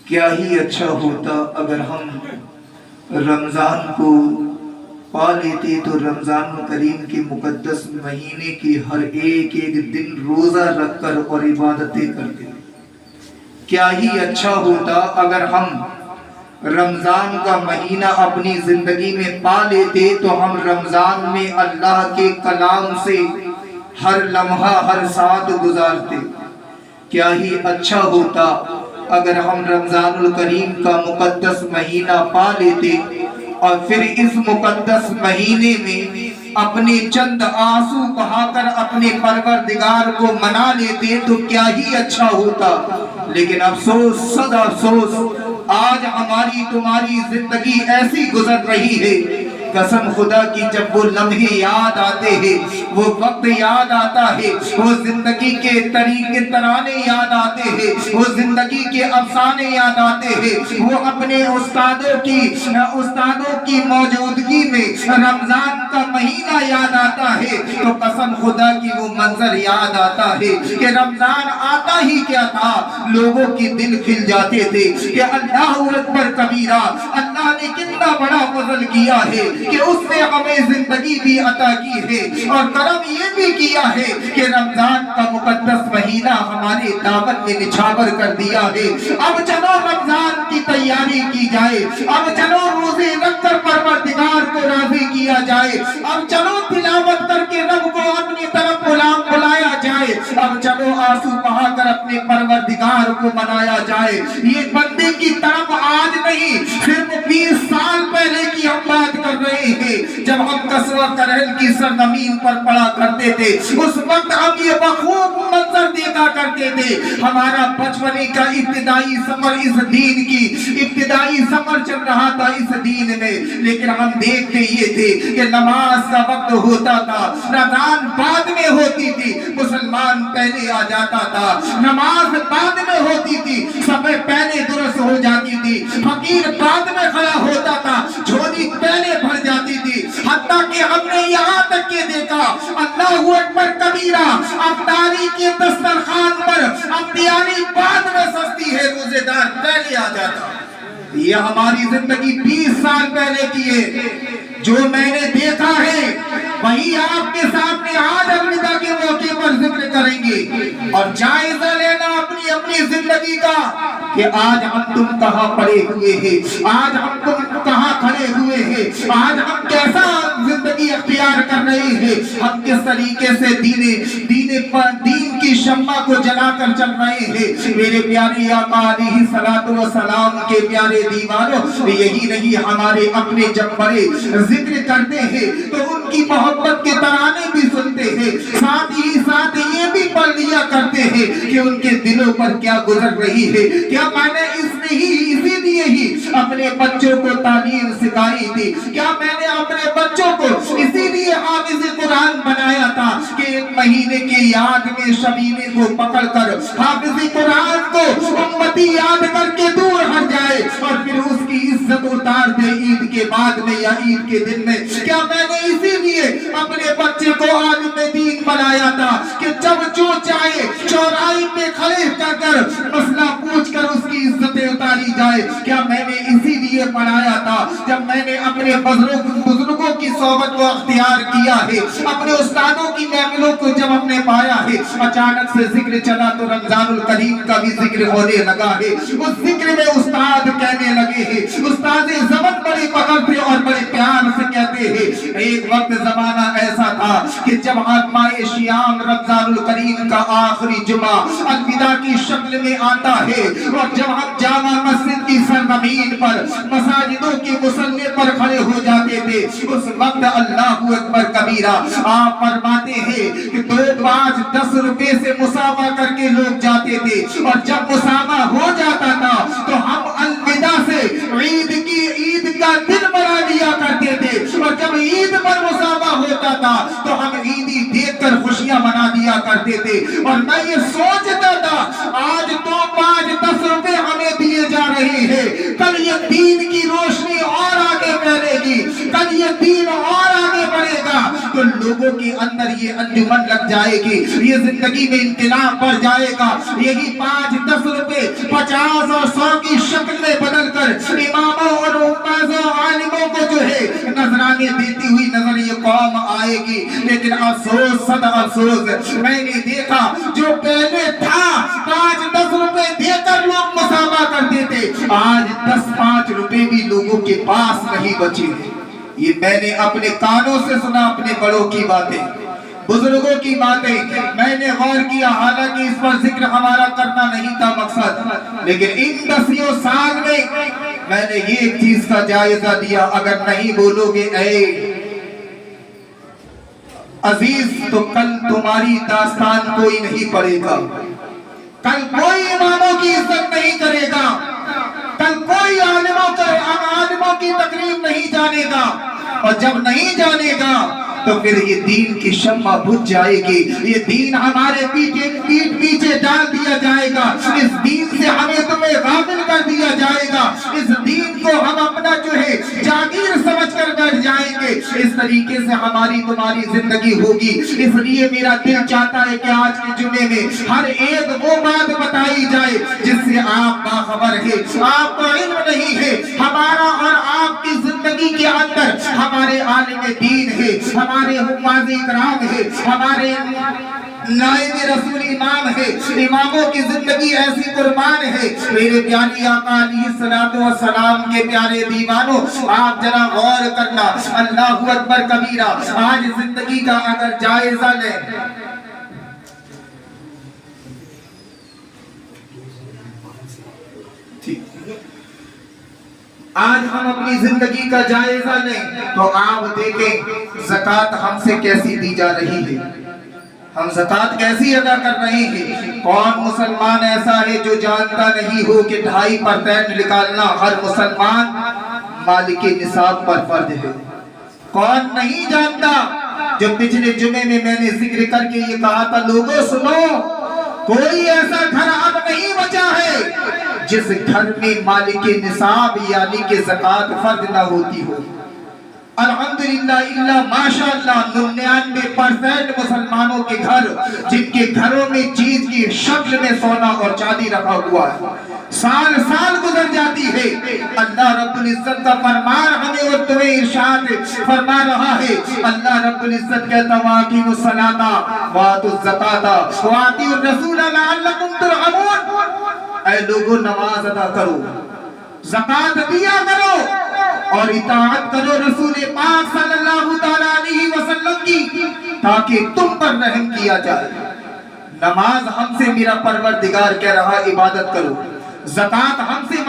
کیا ہی اچھا ہوتا اگر ہم رمضان کو پا لیتے تو رمضان کریم کے مقدس مہینے کی ہر ایک دن روزہ رکھ کر اور عبادتیں کرتے۔ کیا ہی اچھا ہوتا اگر ہم رمضان کا مہینہ اپنی زندگی میں پا لیتے تو ہم رمضان میں اللہ کے کلام سے ہر لمحہ ہر ساتھ گزارتے۔ کیا ہی اچھا ہوتا اگر ہم رمضان الکریم کا مقدس مہینہ پا لیتے اور پھر اس مقدس مہینے میں اپنے چند آنسو بہا کر اپنے پروردگار کو منا لیتے تو کیا ہی اچھا ہوتا۔ لیکن افسوس صد افسوس، آج ہماری تمہاری زندگی ایسی گزر رہی ہے، قسم خدا کی جب وہ لمحے یاد آتے ہیں، وہ وقت یاد آتا ہے، وہ زندگی کے طریقے ترانے یاد آتے ہیں، وہ زندگی کے افسانے یاد آتے ہیں، وہ اپنے استادوں کی موجودگی میں رمضان کا مہینہ یاد آتا ہے تو قسم خدا کی وہ منظر یاد آتا ہے کہ رمضان آتا ہی کیا تھا، لوگوں کے دل کھل جاتے تھے کہ اللہ اکبر کبیرہ، اللہ نے کتنا بڑا فضل کیا ہے کہ اس نے ہمیں زندگی بھی عطا کی ہے اور کرم یہ بھی کیا ہے کہ رمضان کا مقدس مہینہ ہمارے دامن میں نچھاور کر دیا ہے۔ اب چلو رمضان کی تیاری کی جائے، اب چلو روزے رکھ کر پروردگار کو راضی کیا جائے، اب چلو تلاوت کر کے رب کو اپنی طرف بلایا جائے، اب چلو آنسو بہا کر اپنے پروردگار کو منایا جائے۔ یہ بندے کی طرف آج نہیں، صرف 20 سال پہلے کی ہم بات کر رہے ہیں جب ہم قصوہ کرہل کی سرزمین پر پڑا کرتے تھے، اس وقت ہم یہ بخوب منظر دیکھا کرتے تھے۔ ہمارا بچپنے کا ابتدائی سفر اس دین کی ابتدائی سفر چل رہا تھا اس دین میں، لیکن ہم دیکھتے یہ تھے کہ نماز کا وقت ہوتا تھا، رمضان بعد میں ہوتی تھی، مسلمان پہلے آ جاتا تھا، نماز بعد میں ہوتی تھی، صفحے پہلے درست ہو جاتی تھی، فقیر بعد میں کھڑا ہوتا تھا، جھولی پہلے بھر جاتی تھی، حتیٰ کہ ہم نے یہاں تک کہ دیکھا اللہ اکبر کبیرہ، افطاری کے دسترخوان پر افطاری بعد میں سستی ہے، روزے دار پہلے آ جاتا۔ یہ ہماری زندگی 20 سال پہلے کی ہے، جو میں نے دیکھا ہے وہی آپ کے سامنے آج الوداع کے موقع پر ذکر کریں گے اور جائزہ لینا اپنی اپنی زندگی کا کہ آج ہم تم کہاں پڑے ہوئے ہیں، آج ہم تم کہاں کھڑے ہوئے ہیں، آج ہم کیسا زندگی اختیار کر رہے ہیں، ہم کس طریقے سے دین کی شمع کو جلا کر چل رہے ہیں۔ میرے پیارے آقا علیہ الصلوۃ والسلام کے پیارے دیوانوں، یہی نہیں ہمارے اپنے جب بڑے ذکر کرتے ہیں تو ان کی محبت کے ترانے بھی سنتے ہیں، ساتھ ہی ساتھ یہ بھی پڑھ لیا کرتے ہیں کہ ان کے دلوں پر کیا گزر رہی ہے۔ کیا میں نے اسی لیے ہی اپنے بچوں کو تعلیم سکھائی تھی، کیا میں نے اپنے بچوں کو اسی لیے حافظ قرآن بنایا تھا کہ ایک مہینے کے یاد میں شبینے کو پکڑ کر حافظ قرآن کو امتی یاد کر کے دور ہٹ جائے اور پھر اس کی عزت اتار دے عید کے بعد میں یا عید کے دن میں۔ کیا میں نے اسی لیے اپنے بچے کو عالم دین بنایا تھا کہ جب جو چاہے چوراہے پہ کھڑے کر مسئلہ پوچھ کر اس کی عزتیں اتاری جائے؟ کیا میں نے اسی لیے پڑھایا تھا جب میں نے اپنے بزرگوں کی صحبت کو اختیار کیا ہے، اپنے استادوں کی محفلوں کو جب ہم نے پایا ہے، اچانک سے ذکر چلا تو رمضان الکریم کا بھی ذکر ہونے لگا ہے، اس ذکر میں استاد کہنے لگے ہیں، استاد زبان بڑی پکڑتے اور بڑے پیار سے کہتے ہیں۔ ایک وقت زمانہ ایسا تھا کہ جب ماہ شیام رمضان الکریم کا آخری جمعہ الوداع کی شکل میں آتا ہے اور جب ہم جامع مسجد کی سرزمین پر مساجدوں کے مصلی پر کھڑے ہو جاتے تھے، اس وقت اللہ اکبر کبیرہ آپ فرماتے ہیں کہ 2 5 10 روپے سے مساوہ کر کے لوگ جاتے تھے اور جب مساوہ ہو جاتا تھا تو ہم الوداع سے عید کا دن بنا دیا کرتے تھے اور جب عید پر مساوہ ہوتا تھا تو ہم عیدی دیکھ کر خوشیاں منا دیا کرتے تھے۔ اور میں یہ سوچتا تھا آج 2 5 10 روپے ہمیں دیے جا رہے ہیں، کل یہ دین کی روشنی اور آگے پھیلے گی، کل یہ دین اور آگے بڑھے گا تو لوگوں کے اندر یہ انجمن لگ جائے گی، یہ زندگی میں انقلاب بڑھ جائے گا۔ یہی 5 10 روپے 50 اور 100 کی شکل کر اماموں اور عمازوں عالموں کو جو ہے نذرانے دیتی ہوئی نظر یہ قوم آئے گی. لیکن افسوس صد افسوس میں نے دیکھا جو پہلے تھا 5-10 روپے دے کر لوگ مسامہ کرتے تھے, آج 10-5 روپے بھی لوگوں کے پاس نہیں بچے. یہ میں نے اپنے کانوں سے سنا, اپنے بڑوں کی باتیں, بزرگوں کی باتیں میں نے غور کیا. حالانکہ اس پر ذکر ہمارا کرنا نہیں تھا مقصد, لیکن ان 10 سال میں نے یہ ایک چیز کا جائزہ دیا. اگر نہیں بولو گے اے عزیز تو کل تمہاری داستان کوئی نہیں پڑھے گا, کل کوئی اماموں کی عزت نہیں کرے گا, کل کوئی عالموں کی تقریب نہیں جانے گا. اور جب نہیں جانے گا تو پھر یہ دین کی شمع بجھ جائے گی, یہ دین ہمارے پیٹ پیچھے ڈال دیا جائے گا, اس دین سے ہمیں تمہیں غافل کر دیا جائے گا, اس دین کو ہم اپنا جو ہے جاگیر سمجھ کر بیٹھ جائیں گے. اس طریقے سے ہماری تمہاری زندگی ہوگی. اس لیے میرا دل چاہتا ہے کہ آج کے جمعے میں ہر ایک وہ بات بتائی جائے جس سے آپ باخبر ہے, آپ کو علم نہیں ہے. ہمارا اور آپ کی زندگی کے اندر ہمارے عالم دین ہے, ہمارے حفاظ کرام ہے, ہمارے نائب رسول امام ہے, اماموں کی زندگی ایسی قربان ہے. میرے پیارے آقا علیہ الصلوۃ والسلام کے پیارے دیوانوں, آپ ذرا غور کرنا, اللہ اکبر کبیرہ. آج زندگی کا اگر جائزہ لیں, آج ہم اپنی زندگی کا جائزہ لیں تو آپ دیکھیں زکوٰۃ ہم سے کیسی دی جا رہی ہے, ہم زکوٰۃ کیسی ادا کر رہے ہیں. کون مسلمان ایسا ہے جو جانتا نہیں ہو کہ 2.5% نکالنا ہر مسلمان مالک نصاب پر فرض ہے؟ کون نہیں جانتا؟ جو پچھلے جمعے میں نے ذکر کر کے یہ کہا تھا, لوگوں سنو, کوئی ایسا گھر اب نہیں بچا ہے جس گھر میں مالک نصاب یعنی کہ زکوٰۃ فرض نہ ہوتی ہو. الحمدللہ الا ماشاءاللہ 99% مسلمانوں کے گھر, جن کے گھروں میں چیز کی شکل میں سونا اور چاندی رکھا ہوا ہے, سال گزر جاتی ہے. اللہ رب العزت کا فرمان ہمیں اور تمہیں ارشاد فرما رہا ہے. اللہ رب العزت کہتا واقیموا الصلاۃ وآتوا الزکاۃ وآتیوا الرسول لعلکم ترحمون. اے لوگوں, نماز ادا کرو, زکوٰۃ دیا کرو اور اطاعت کرو رسول پاک صلی اللہ تعالیٰ علیہ وسلم کی, تاکہ تم پر رحم کیا جائے. نماز ہم سے میرا پروردگار کہہ رہا عبادت کرو, زکوٰۃ ہم سے